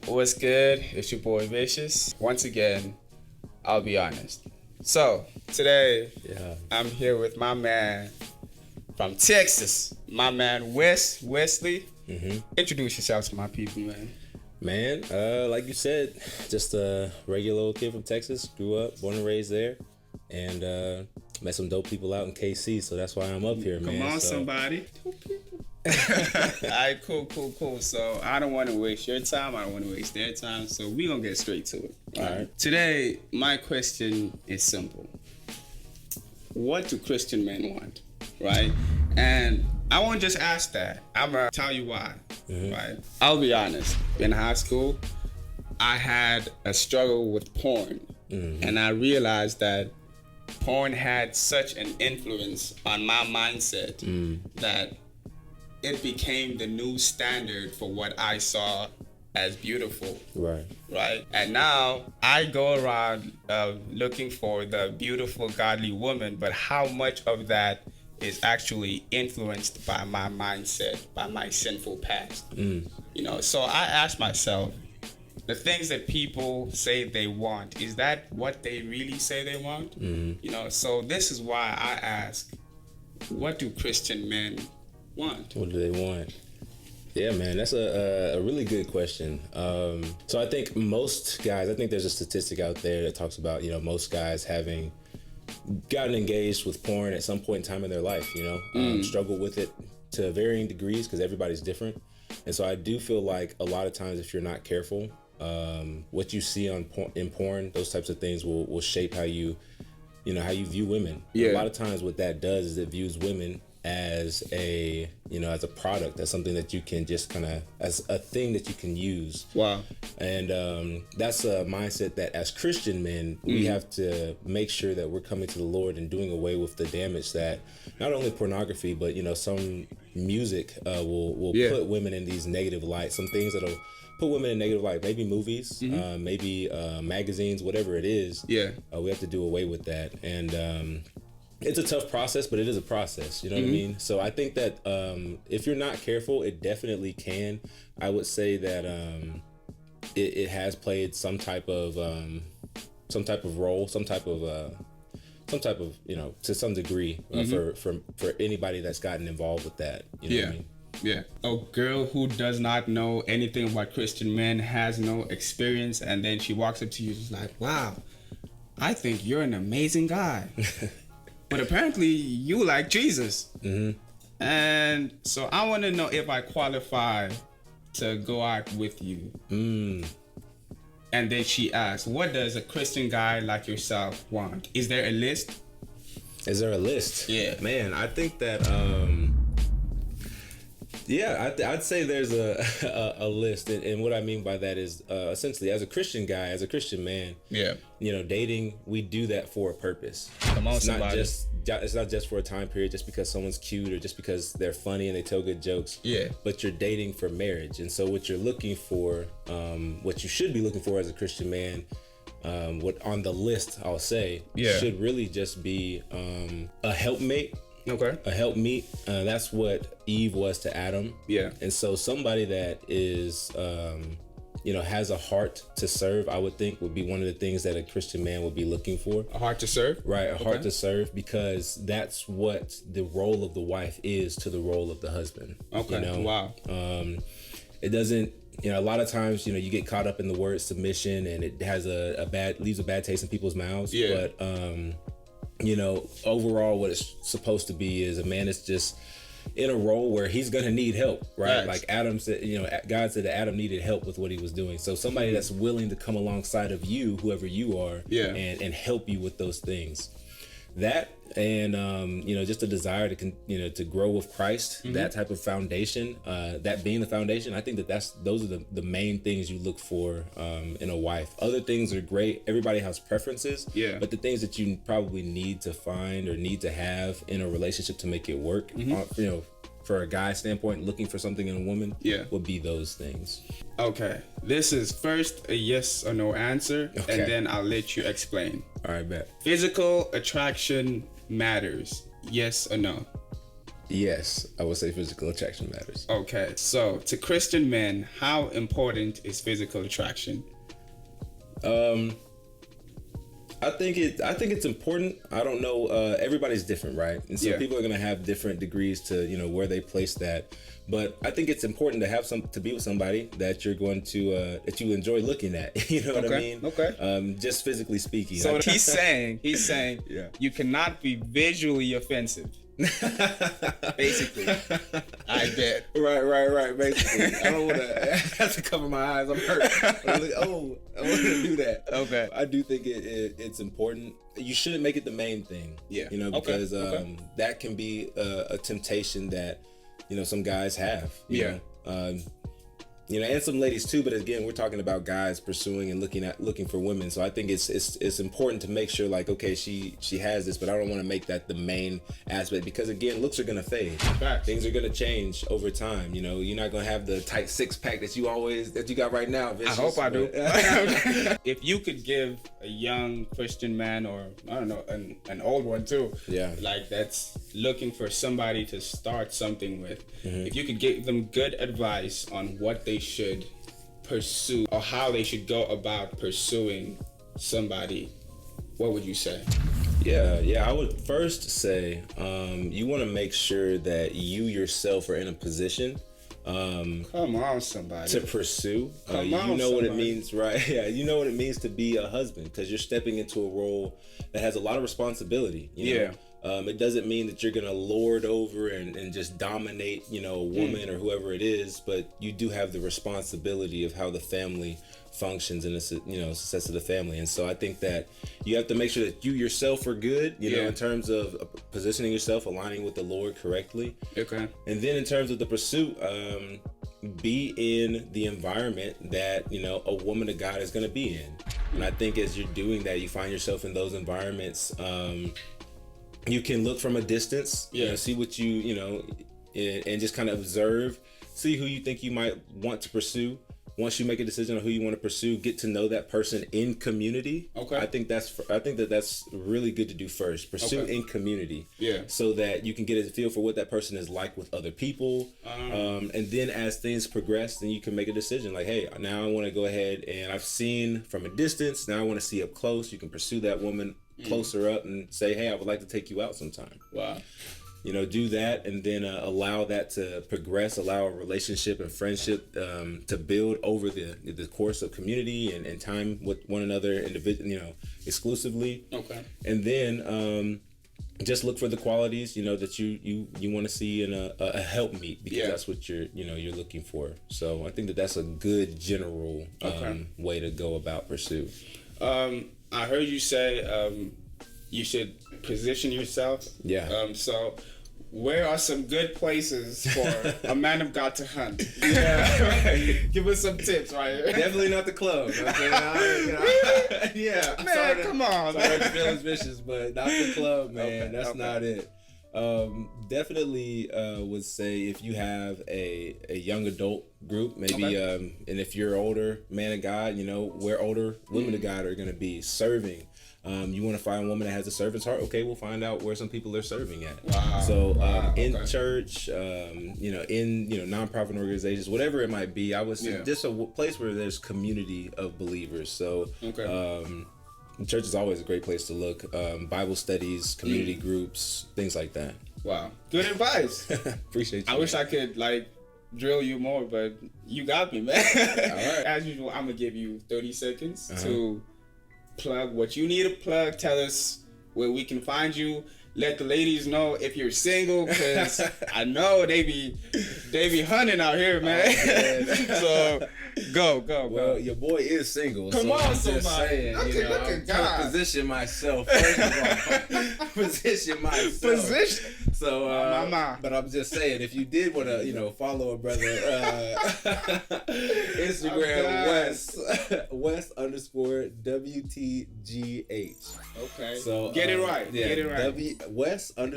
What's good? It's your boy Vicious. Once again, I'll be honest. So, today, I'm here with my man from Texas, my man Wesley. Introduce yourself to my people, man. Man, like you said, just a regular old kid from Texas. Grew up, born and raised there, and met some dope people out in KC. So that's why I'm up here, man. Come on, somebody. Alright, cool. So I don't want to waste your time. I don't want to waste their time. So we gonna get straight to it. All right. Today, my question is simple. What do Christian men want? Right? And I won't just ask that. I'm gonna tell you why. Right? I'll be honest. In high school, I had a struggle with porn, and I realized that porn had such an influence on my mindset that it became the new standard for what I saw as beautiful. Right. And now I go around looking for the beautiful, godly woman, but how much of that is actually influenced by my mindset, by my sinful past? So I ask myself, the things that people say they want, is that what they really say they want? So this is why I ask, what do Christian men want? What do they want? Yeah, man, that's a really good question. So I think most guys, I think there's a statistic out there that talks about, most guys having gotten engaged with porn at some point in time in their life, struggle with it to varying degrees because everybody's different. And so I do feel like a lot of times if you're not careful, what you see in porn, those types of things will shape how you view women. Yeah. A lot of times what that does is it views women as a product, as something that you can just kind of, as a thing that you can use. Wow. And that's a mindset that as Christian men, we have to make sure that we're coming to the Lord and doing away with the damage that not only pornography, but, some music will put women in these negative lights, some things that'll put women in negative light, maybe movies, maybe magazines, whatever it is. Yeah. We have to do away with that. And it's a tough process, but it is a process. You know what I mean? So I think that if you're not careful, it definitely can. I would say that it has played some type of role, some type of to some degree for anybody that's gotten involved with that. You know what I mean? Yeah. A girl who does not know anything about Christian men, has no experience, and then she walks up to you and is like, wow, I think you're an amazing guy. But apparently you like Jesus. And so I want to know if I qualify to go out with you. And then she asks, what does a Christian guy like yourself want? Is there a list? Is there a list? Yeah. Man, I think that I'd say there's a list, and what I mean by that is essentially as a Christian guy, as a Christian man, dating, we do that for a purpose. Come on, It's not just for a time period, just because someone's cute or just because they're funny and they tell good jokes. Yeah. But you're dating for marriage, and so what you're looking for, what you should be looking for as a Christian man, what on the list I'll say, should really just be a helpmate. Okay. A helpmeet. That's what Eve was to Adam. Yeah. And so somebody that is, has a heart to serve, I would think would be one of the things that a Christian man would be looking for. A heart to serve? Right. A heart to serve, because that's what the role of the wife is to the role of the husband. Okay. Wow. It doesn't, a lot of times, you get caught up in the word submission, and it has leaves a bad taste in people's mouths. Yeah. But, overall what it's supposed to be is a man is just in a role where he's gonna need help, right? Like Adam said, God said that Adam needed help with what he was doing. So somebody that's willing to come alongside of you, whoever you are, and help you with those things. That and just a desire to to grow with Christ, that type of foundation, that being the foundation. I think those are the main things you look for in a wife. Other things are great. Everybody has preferences, but the things that you probably need to find or need to have in a relationship to make it work, for a guy standpoint, looking for something in a woman, would be those things. Okay, this is first a yes or no answer, and then I'll let you explain. All right, bet. Physical attraction matters, yes or no? Yes, I would say physical attraction matters. Okay, so to Christian men, how important is physical attraction? I think it's important. I don't know. Everybody's different, right? And so people are gonna have different degrees to where they place that. But I think it's important to have to be with somebody that you're going to that you enjoy looking at. You know what I mean? Okay. Just physically speaking. So he's saying you cannot be visually offensive. Basically, I bet. Right. Basically, I don't want to. I have to cover my eyes. I'm hurt. I want to do that. Okay. I do think it's important. You shouldn't make it the main thing. Yeah. Because that can be a temptation that some guys have. You know? And some ladies too, but again, we're talking about guys pursuing and looking for women. So I think it's important to make sure, like, okay, she has this, but I don't want to make that the main aspect, because again, looks are gonna fade. Facts. Things are gonna change over time. You're not gonna have the tight 6-pack that you got right now. Vicious, I hope I do. If you could give a young Christian man, or I don't know, an old one too, like that's looking for somebody to start something with, if you could give them good advice on what they should pursue or how they should go about pursuing somebody, what would you say? I would first say you want to make sure that you yourself are in a position come on, somebody, to pursue. You know what it means, right? Yeah, you know what it means to be a husband, because you're stepping into a role that has a lot of responsibility. You know? It doesn't mean that you're gonna lord over and just dominate, a woman or whoever it is, but you do have the responsibility of how the family functions and the success of the family. And so I think that you have to make sure that you yourself are good, in terms of positioning yourself, aligning with the Lord correctly. Okay. And then in terms of the pursuit, be in the environment that a woman of God is going to be in. And I think as you're doing that, you find yourself in those environments. You can look from a distance, see what and just kind of observe, see who you think you might want to pursue. Once you make a decision on who you want to pursue, get to know that person in community. Okay. I think that's really good to do first. Pursue in community. Yeah. So that you can get a feel for what that person is like with other people. And then as things progress, then you can make a decision like, hey, now I want to go ahead, and I've seen from a distance, now I want to see up close. You can pursue that woman closer up and say, hey, I would like to take you out sometime. Wow. Do that, and then allow that to progress, allow a relationship and friendship to build over the course of community and time with one another, exclusively. Okay. And then just look for the qualities, that you want to see in a helpmeet, because that's what you're looking for. So I think that's a good general way to go about pursuit. I heard you say you should position yourself. Yeah. So where are some good places for a man of God to hunt? Right. Give us some tips right here. Definitely not the club. Yeah. Man, come on. Sorry to feel vicious, but not the club, man. That's not it. Definitely would say if you have a young adult group, maybe, and if you're older, man of God, where older women of God are going to be serving. You want to find a woman that has a servant's heart. Okay, we'll find out where some people are serving at. Wow. So in church, in nonprofit organizations, whatever it might be, I would say just a place where there's community of believers. So church is always a great place to look. Bible studies, community groups, things like that. Wow, good advice. Appreciate you. I wish I could drill you more, but you got me, man. All right. As usual, I'm gonna give you 30 seconds to plug what you need to plug. Tell us where we can find you. Let the ladies know if you're single, because I know they be hunting out here, man. So go. Well, your boy is single. Come on, somebody. Saying, look at God. Position myself. First of all, position myself. So, but I'm just saying, if you did want to, follow a brother, Instagram West_WTGH. Okay. So get it right. Get it right. West_WTGH.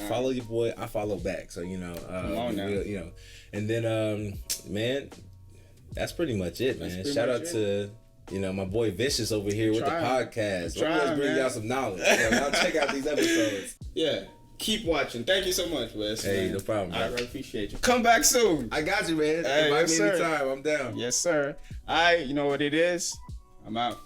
Follow your boy. I follow back. So come on now. And then man, that's pretty much it, man. Shout out to my boy Vicious over here with the podcast. I'm always bringing y'all some knowledge. So y'all check out these episodes. Yeah. keep watching. Thank you so much, Wes. Hey, man. no problem, I bro. really appreciate you. Come back soon. I got you, man. Hey, Invite yes, me sir. anytime. I'm down. Yes, sir. You know what it is? I'm out.